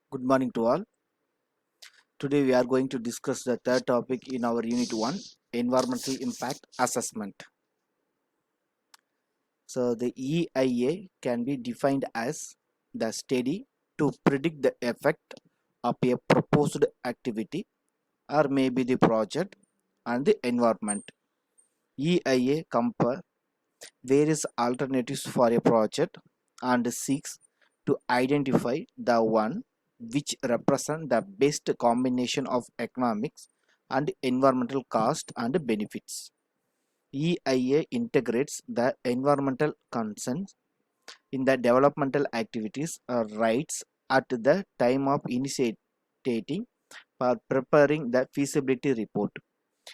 Good morning to all. Today we are going to discuss the third topic in our Unit 1, Environmental Impact Assessment. So the EIA can be defined as the study to predict the effect of a proposed activity or maybe the project and the environment. EIA compares various alternatives for a project and seeks to identify the one which represent the best combination of economics and environmental cost and benefits. EIA integrates the environmental concerns in the developmental activities or rights at the time of initiating or preparing the feasibility report.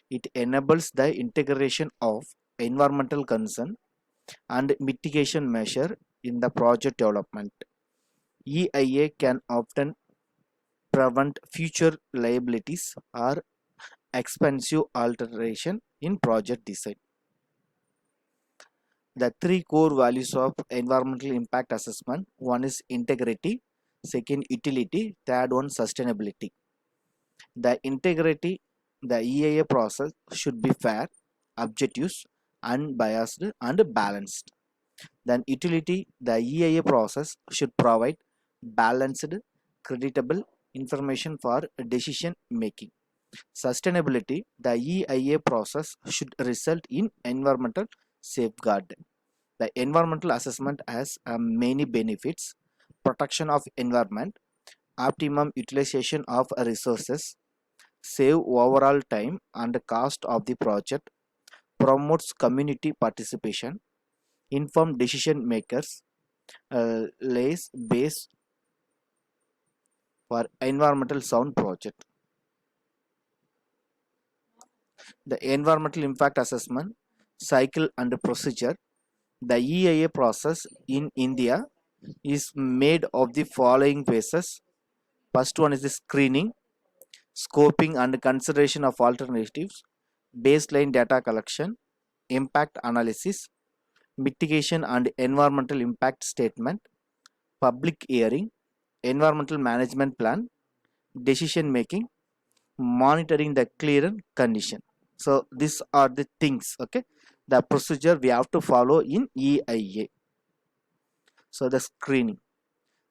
It enables the integration of environmental concern and mitigation measure in the project development. EIA can often prevent future liabilities or expensive alteration in project design. The three core values of environmental impact assessment: one is integrity, second utility, third one sustainability. The integrity, the EIA process should be fair, objective, unbiased and balanced. Then utility, the EIA process should provide balanced, creditable information for decision making. Sustainability, the EIA process should result in environmental safeguard. The environmental assessment has many benefits: protection of environment, optimum utilization of resources, save overall time and cost of the project, promotes community participation, inform decision makers, lays base for environmental sound project. The environmental impact assessment cycle and procedure. The EIA process in India is made of the following phases. First one is the screening, scoping and consideration of alternatives, baseline data collection, impact analysis, mitigation and environmental impact statement, public hearing, environmental management plan, decision making, monitoring the clearance condition. So these are the things, okay, the procedure we have to follow in EIA. So the screening,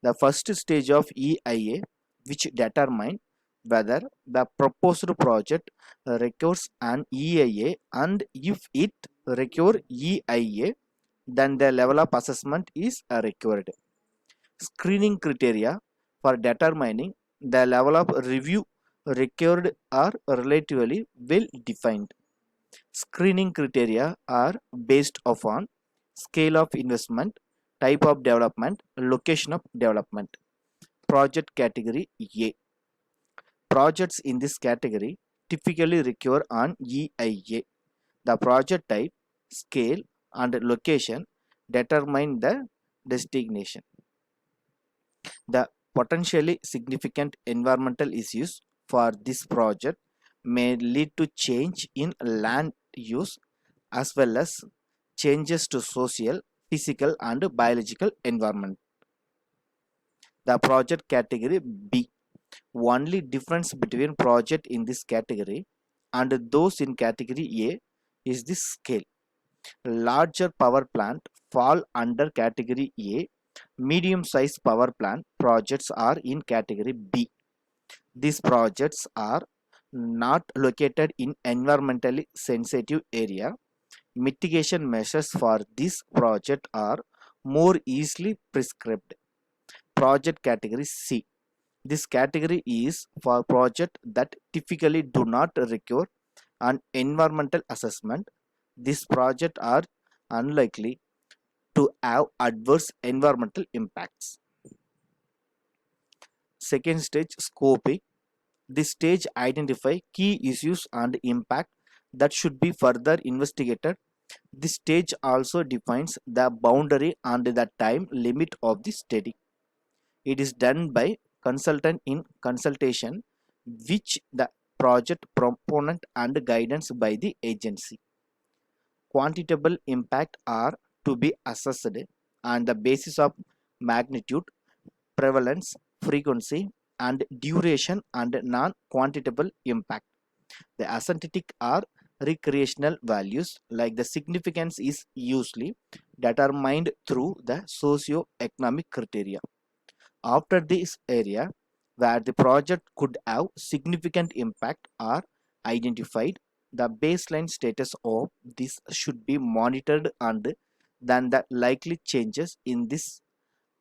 the first stage of EIA, which determine whether the proposed project requires an EIA, and if it requires EIA, then the level of assessment is required. Screening criteria for determining the level of review required are relatively well defined. Screening criteria are based upon scale of investment, type of development, location of development. Project category A. Projects in this category typically require an EIA. The project type, scale, and location determine the destination. The potentially significant environmental issues for this project may lead to change in land use as well as changes to social, physical, and biological environment. The project category B. Only difference between project in this category and those in category A is the scale. Larger power plant fall under category A. Medium sized power plant projects are in category B. These projects are not located in environmentally sensitive area. Mitigation measures for this project are more easily prescribed. Project category C. This category is for projects that typically do not require an environmental assessment. These projects are unlikely to have adverse environmental impacts. Second stage, scoping. This stage identifies key issues and impact that should be further investigated. This stage also defines the boundary and the time limit of the study. It is done by consultant in consultation which the project proponent and guidance by the agency. Quantifiable impact are to be assessed on the basis of magnitude, prevalence, frequency, and duration and non-quantifiable impact. The aesthetic or recreational values like the significance is usually determined through the socio-economic criteria. After this area where the project could have significant impact are identified, the baseline status of this should be monitored and then the likely changes in this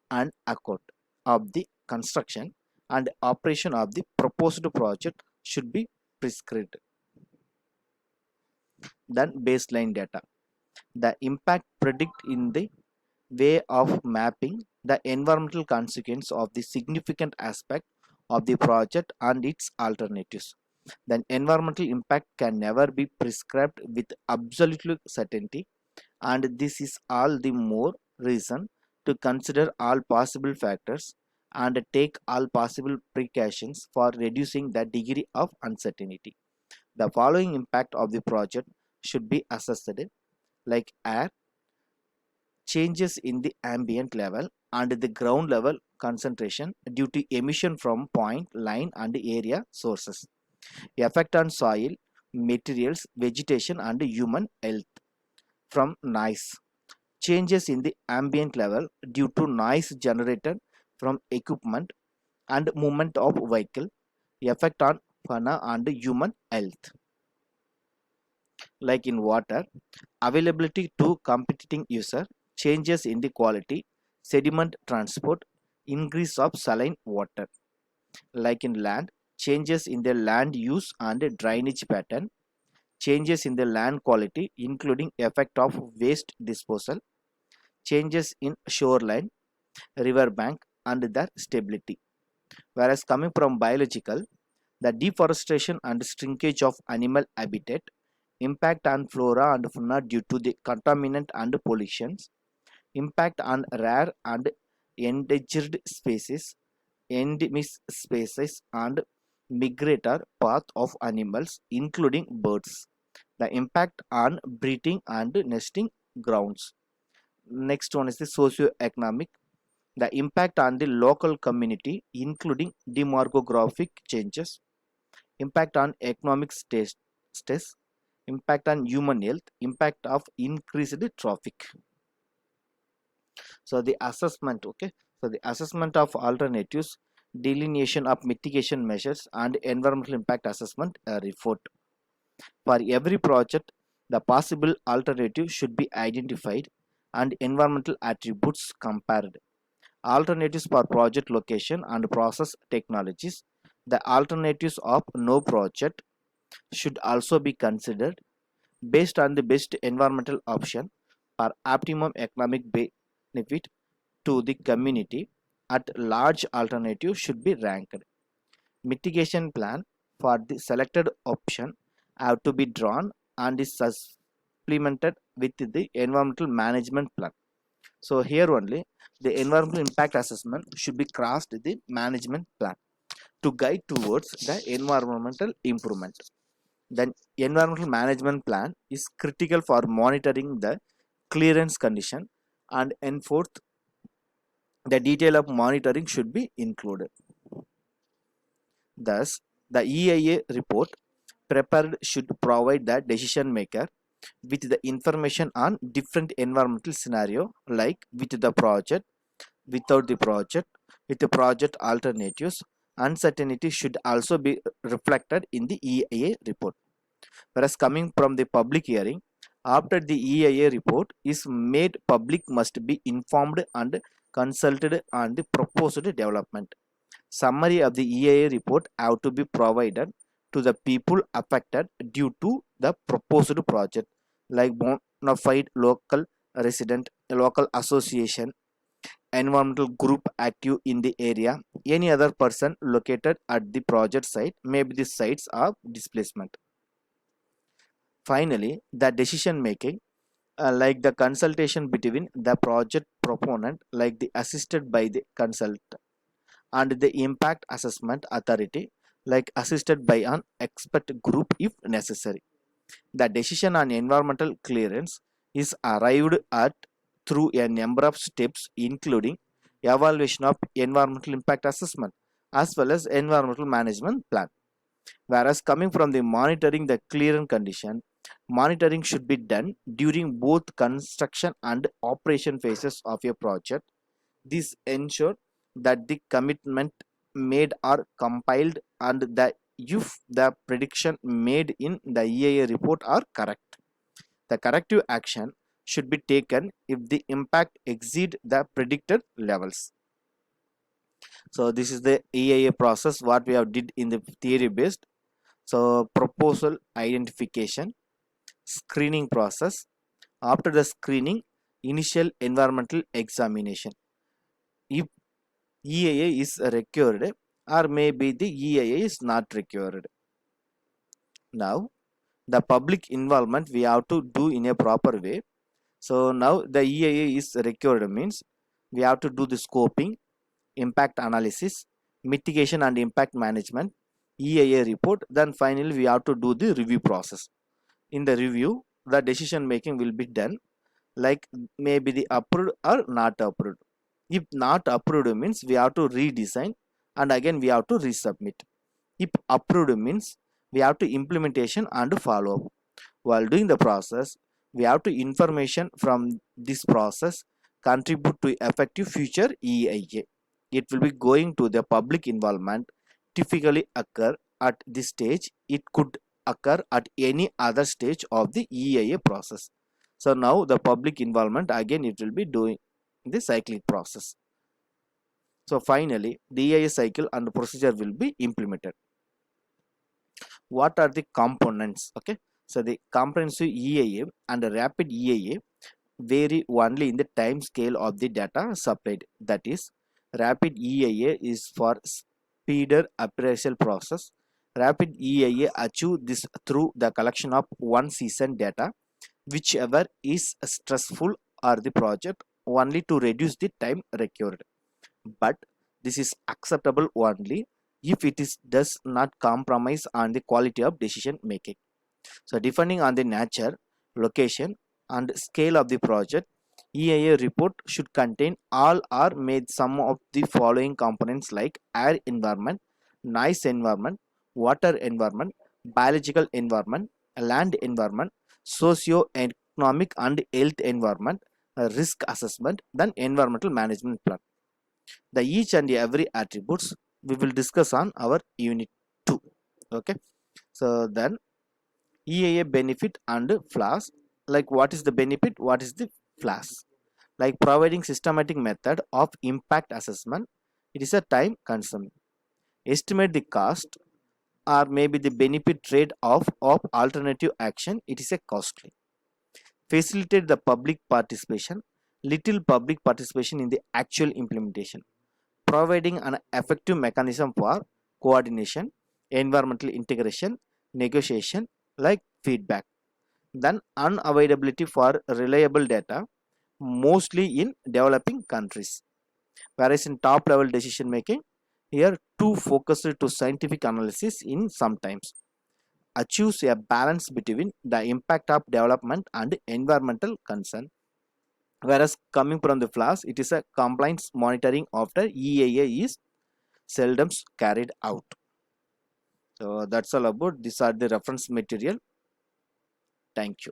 and account of the construction and operation of the proposed project should be prescribed. Then baseline data. The impact predict in the way of mapping the environmental consequence of the significant aspect of the project and its alternatives. The environmental impact can never be prescribed with absolute certainty, and this is all the more reason to consider all possible factors and take all possible precautions for reducing the degree of uncertainty. The following impact of the project should be assessed, like air changes in the ambient level and the ground level concentration due to emission from point, line and area sources, effect on soil, materials, vegetation and human health from noise, changes in the ambient level due to noise generated from equipment and movement of vehicle, effect on fauna and human health. Like in water, availability to competing user, changes in the quality, sediment transport, increase of saline water. Like in land, changes in the land use and drainage pattern, changes in the land quality including effect of waste disposal, changes in shoreline, river bank and their stability. Whereas coming from biological, the deforestation and shrinkage of animal habitat, impact on flora and fauna due to the contaminant and pollutions, impact on rare and endangered species, endemic species and migratory path of animals including birds, the impact on breeding and nesting grounds. Next one is the socio-economic, the impact on the local community including demographic changes, impact on economic status, impact on human health, impact of increased traffic. So the assessment, okay, so the assessment of alternatives, delineation of mitigation measures and environmental impact assessment report. For every project, the possible alternative should be identified and environmental attributes compared. Alternatives for project location and process technologies. The alternatives of no project should also be considered based on the best environmental option for optimum economic benefit to the community at large. Alternative should be ranked. Mitigation plan for the selected option have to be drawn and is supplemented with the environmental management plan. So here only the environmental impact assessment should be crossed with the management plan to guide towards the environmental improvement. Then environmental management plan is critical for monitoring the clearance condition and enforce the detail of monitoring should be included. Thus, the EIA report prepared should provide the decision maker with the information on different environmental scenario like with the project, without the project, with the project alternatives. Uncertainty should also be reflected in the EIA report. Whereas coming from the public hearing, after the EIA report is made public must be informed and consulted on the proposed development. Summary of the EIA report have to be provided to the people affected due to the proposed project like bona fide local resident, local association, environmental group active in the area, any other person located at the project site, maybe the sites of displacement. Finally, the decision making, like the consultation between the project proponent like the assisted by the consultant and the impact assessment authority like assisted by an expert group if necessary. The decision on environmental clearance is arrived at through a number of steps including evaluation of environmental impact assessment, as well as environmental management plan. Whereas coming from the monitoring the clearance condition, monitoring should be done during both construction and operation phases of a project. This ensure that the commitment made are compiled and that if the prediction made in the EIA report are correct. The corrective action should be taken if the impact exceed the predicted levels. So this is the EIA process what we have did in the theory based. So proposal identification, screening process. After the screening, initial environmental examination. If EIA is required or maybe the EIA is not required. Now the public involvement we have to do in a proper way. So now the EIA is required means we have to do the scoping, impact analysis, mitigation and impact management, EIA report. Then finally we have to do the review process. In the review, the decision making will be done like maybe the approved or not approved. If not approved means we have to redesign and again we have to resubmit. If approved means we have to implementation and follow up. While doing the process, we have to information from this process contribute to effective future EIA. It will be going to the public involvement typically occur at this stage. It could occur at any other stage of the EIA process. So now the public involvement again it will be doing the cyclic process. So finally the EIA cycle and procedure will be implemented. What are the components? Okay, so the comprehensive EIA and rapid EIA vary only in the time scale of the data supplied. That is, rapid EIA is for speeder appraisal process. Rapid EIA achieve this through the collection of one season data, whichever is stressful or the project, only to reduce the time required. But this is acceptable only if it is does not compromise on the quality of decision making. So depending on the nature, location and scale of the project, EIA report should contain all or made some of the following components like air environment, noise environment, water environment, biological environment, land environment, socio-economic and health environment, risk assessment, then environmental management plan. The each and every attributes we will discuss on our unit 2. Okay, so then EIA benefit and flaws. Like what is the benefit, what is the flaws? Like providing systematic method of impact assessment, it is a time consuming. Estimate the cost or maybe the benefit trade-off of alternative action, it is a costly. Facilitate the public participation, little public participation in the actual implementation. Providing an effective mechanism for coordination, environmental integration, negotiation, like feedback. Then unavailability for reliable data, mostly in developing countries. Whereas in top level decision making, here too focused to scientific analysis in sometimes. Achieves a balance between the impact of development and environmental concern. Whereas coming from the flaws, it is a compliance monitoring after EIA is seldom carried out. So that's all about. These are the reference material. Thank you.